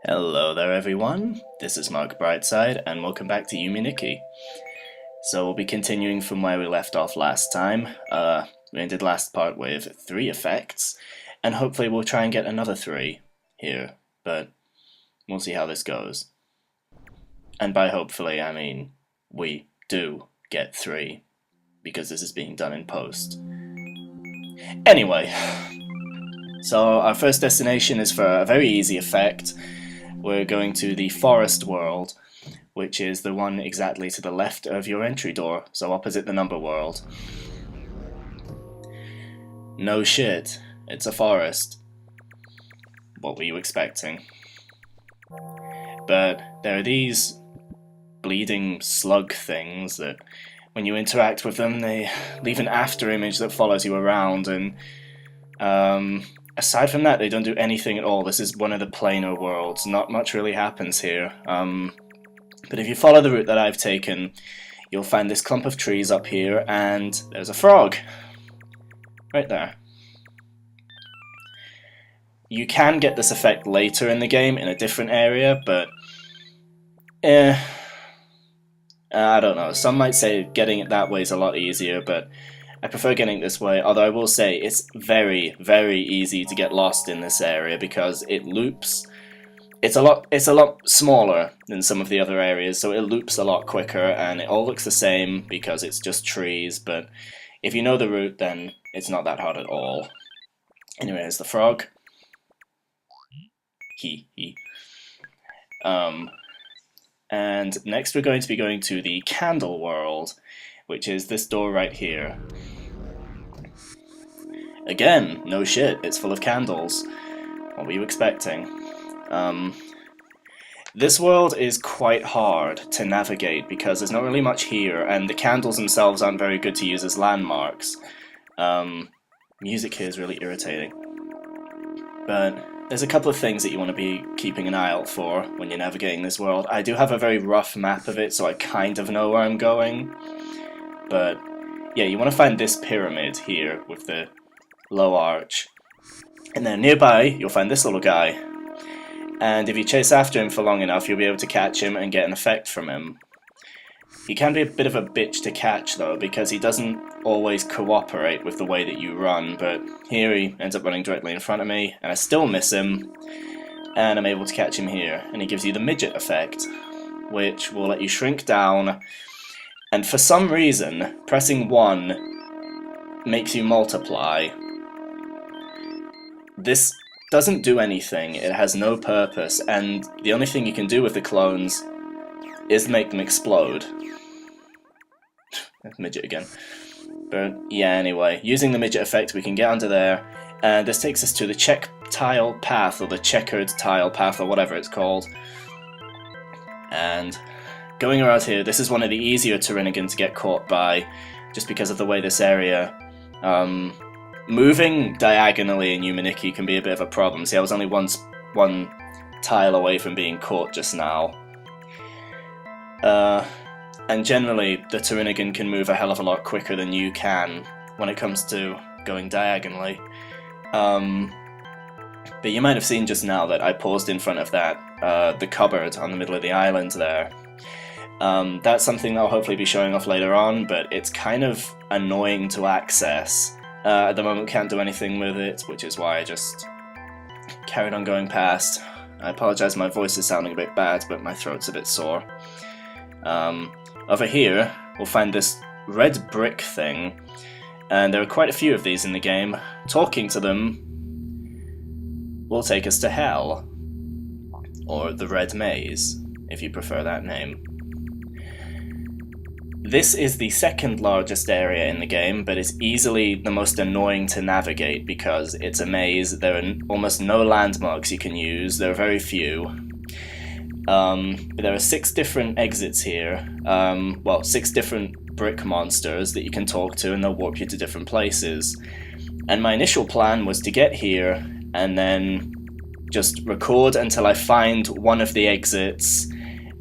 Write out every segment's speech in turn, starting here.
Hello there everyone, this is MarcBrightside and welcome back to Yume Nikki. So we'll be continuing from where we left off last time. We ended last part with 3 effects, and hopefully we'll try and get another 3 here, but we'll see how this goes. And by hopefully I mean we do get 3, because this is being done in post. Anyway, so our first destination is for a very easy effect. We're going to the forest world, which is the one exactly to the left of your entry door, so opposite the number world. No shit, it's a forest. What were you expecting? But there are these bleeding slug things that when you interact with them, they leave an after image that follows you around, and aside from that, they don't do anything at all. This is one of the plainer worlds. Not much really happens here. But if you follow the route that I've taken, you'll find this clump of trees up here, and there's a frog. Right there. You can get this effect later in the game in a different area, but I don't know. Some might say getting it that way is a lot easier, but I prefer getting it this way, although I will say it's very, very easy to get lost in this area because it loops. It's a lot smaller than some of the other areas, so it loops a lot quicker, and it all looks the same because it's just trees, but if you know the route, then it's not that hard at all. Anyway, here's the frog. He. And next we're going to be going to the candle world, which is this door right here. Again, no shit, it's full of candles. What were you expecting? This world is quite hard to navigate because there's not really much here, and the candles themselves aren't very good to use as landmarks. Music here is really irritating. But there's a couple of things that you want to be keeping an eye out for when you're navigating this world. I do have a very rough map of it, so I kind of know where I'm going. But yeah, you want to find this pyramid here with the low arch. And then nearby, you'll find this little guy. And if you chase after him for long enough, you'll be able to catch him and get an effect from him. He can be a bit of a bitch to catch though, because he doesn't always cooperate with the way that you run, but here he ends up running directly in front of me, and I still miss him, and I'm able to catch him here, and he gives you the midget effect, which will let you shrink down, and for some reason, pressing 1 makes you multiply. This doesn't do anything, it has no purpose, and the only thing you can do with the clones is make them explode. Midget again. But yeah, anyway, using the midget effect we can get under there, and this takes us to the check tile path, or the checkered tile path, or whatever it's called. And going around here, this is one of the easier Toriningen to get caught by, just because of the way this area, moving diagonally in Yume Nikki can be a bit of a problem. See, I was only one tile away from being caught just now. And generally, the Toriningen can move a hell of a lot quicker than you can when it comes to going diagonally. But you might have seen just now that I paused in front of that, the cupboard on the middle of the island there. That's something that I'll hopefully be showing off later on, but it's kind of annoying to access. At the moment, can't do anything with it, which is why I just carried on going past. I apologise, my voice is sounding a bit bad, but my throat's a bit sore. Over here, we'll find this red brick thing, and there are quite a few of these in the game. Talking to them will take us to Hell, or the Red Maze, if you prefer that name. This is the second largest area in the game, but it's easily the most annoying to navigate because it's a maze. There are almost no landmarks you can use, there are very few. There are 6 different exits here, 6 different brick monsters that you can talk to, and they'll warp you to different places. And my initial plan was to get here and then just record until I find one of the exits,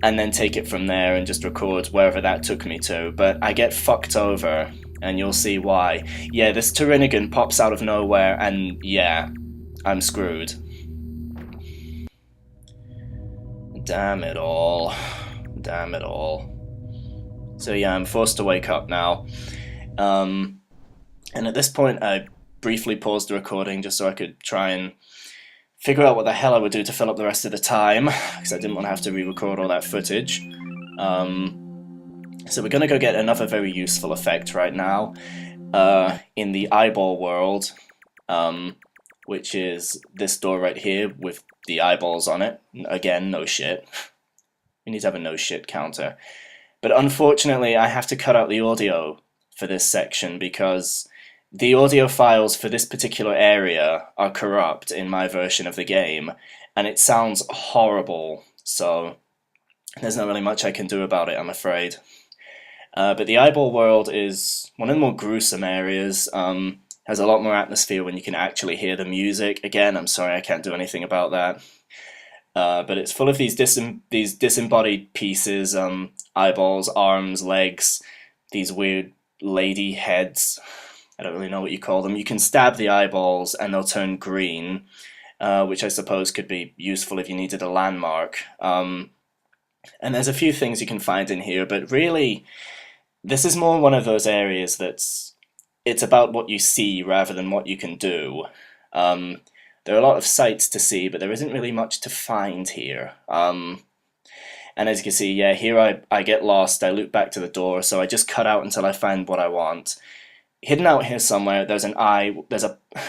and then take it from there and just record wherever that took me to, but I get fucked over, and you'll see why. Yeah, this Toriningen pops out of nowhere, and yeah, I'm screwed. Damn it all. Damn it all. So yeah, I'm forced to wake up now. And at this point I briefly paused the recording just so I could try and figure out what the hell I would do to fill up the rest of the time, because I didn't want to have to re-record all that footage. So we're going to go get another very useful effect right now in the eyeball world, which is this door right here with the eyeballs on it. Again, no shit. We need to have a no shit counter. But unfortunately, I have to cut out the audio for this section because the audio files for this particular area are corrupt in my version of the game, and it sounds horrible, so there's not really much I can do about it, I'm afraid. But the eyeball world is one of the more gruesome areas, has a lot more atmosphere when you can actually hear the music. Again, I'm sorry I can't do anything about that. But it's full of these disembodied pieces, eyeballs, arms, legs, these weird lady heads. I don't really know what you call them. You can stab the eyeballs and they'll turn green, which I suppose could be useful if you needed a landmark. And there's a few things you can find in here, but really, this is more one of those areas it's about what you see rather than what you can do. There are a lot of sights to see, but there isn't really much to find here. And as you can see, yeah, here I get lost, I loop back to the door, so I just cut out until I find what I want. Hidden out here somewhere, there's an eye,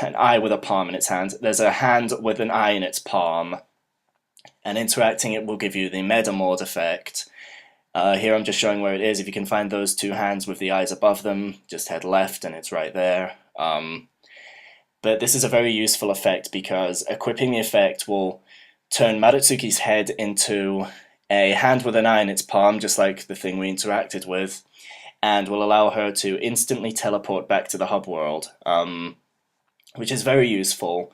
an eye with a palm in its hand, there's a hand with an eye in its palm, and interacting it will give you the Medamaude effect. Here I'm just showing where it is. If you can find those two hands with the eyes above them, just head left and it's right there. But this is a very useful effect because equipping the effect will turn Madatsuki's head into a hand with an eye in its palm, just like the thing we interacted with, and will allow her to instantly teleport back to the hub world, which is very useful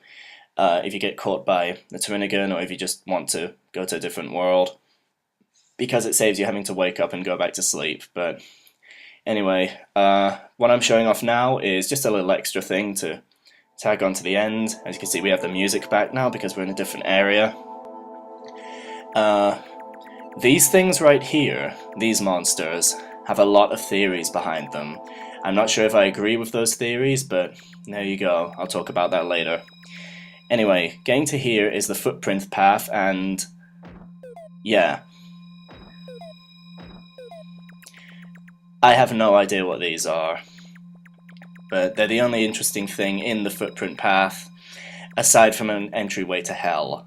if you get caught by the Toriningen or if you just want to go to a different world, because it saves you having to wake up and go back to sleep. But anyway, what I'm showing off now is just a little extra thing to tag on to the end. As you can see, we have the music back now because we're in a different area. These things right here, these monsters, have a lot of theories behind them. I'm not sure if I agree with those theories, but there you go. I'll talk about that later. Anyway, getting to here is the footprint path, and yeah. I have no idea what these are, but they're the only interesting thing in the footprint path, aside from an entryway to hell.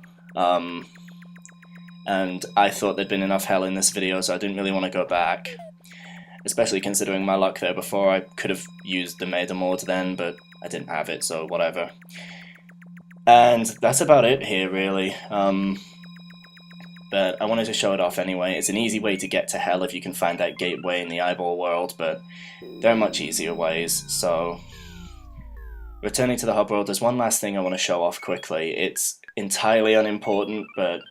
And I thought there'd been enough hell in this video, so I didn't really want to go back. Especially considering my luck there before. I could have used the Medamaude then, but I didn't have it, so whatever. And that's about it here, really. But I wanted to show it off anyway. It's an easy way to get to hell if you can find that gateway in the eyeball world, but there are much easier ways, so... Returning to the hub world, there's one last thing I want to show off quickly. It's entirely unimportant, but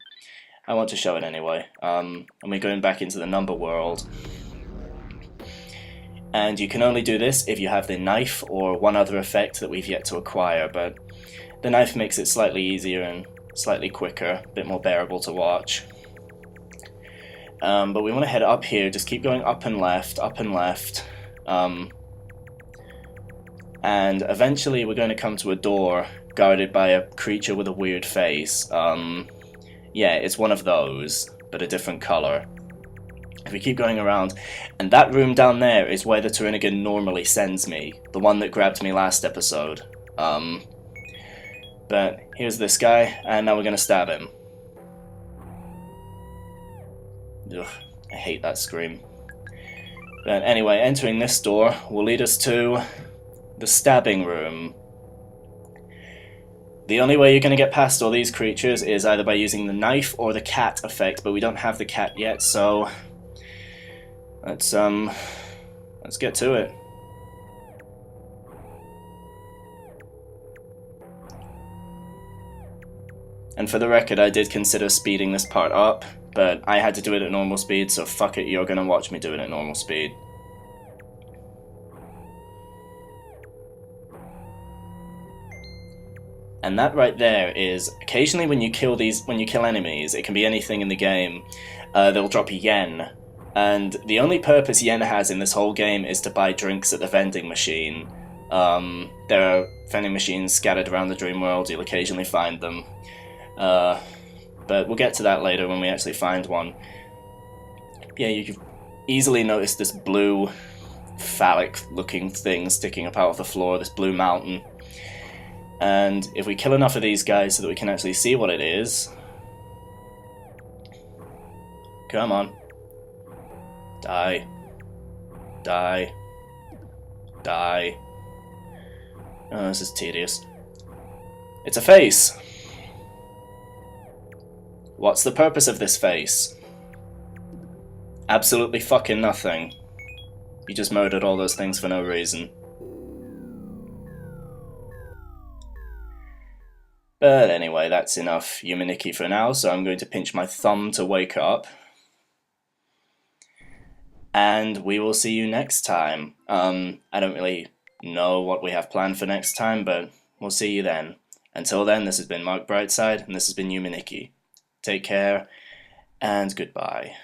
I want to show it anyway. And we're going back into the number world. And you can only do this if you have the knife or one other effect that we've yet to acquire, but the knife makes it slightly easier and slightly quicker, a bit more bearable to watch. But we want to head up here, just keep going up and left, and eventually we're going to come to a door guarded by a creature with a weird face. Yeah, it's one of those, but a different color. If we keep going around, and that room down there is where the Toriningen normally sends me, the one that grabbed me last episode. But here's this guy, and now we're going to stab him. Ugh, I hate that scream. But anyway, entering this door will lead us to the stabbing room. The only way you're going to get past all these creatures is either by using the knife or the cat effect, but we don't have the cat yet, so let's get to it. And for the record, I did consider speeding this part up, but I had to do it at normal speed, so fuck it, you're gonna watch me do it at normal speed. And that right there is, occasionally when you kill enemies, it can be anything in the game, they'll drop yen. And the only purpose yen has in this whole game is to buy drinks at the vending machine. There are vending machines scattered around the dream world, you'll occasionally find them. But we'll get to that later when we actually find one. Yeah, you can easily notice this blue, phallic-looking thing sticking up out of the floor, this blue mountain. And if we kill enough of these guys so that we can actually see what it is... Come on. Die. Die. Die. Oh, this is tedious. It's a face! What's the purpose of this face? Absolutely fucking nothing. You just murdered all those things for no reason. But anyway, that's enough Yume Nikki for now, so I'm going to pinch my thumb to wake up. And we will see you next time. I don't really know what we have planned for next time, but we'll see you then. Until then, this has been MarcBrightside, and this has been Yume Nikki. Take care, and goodbye.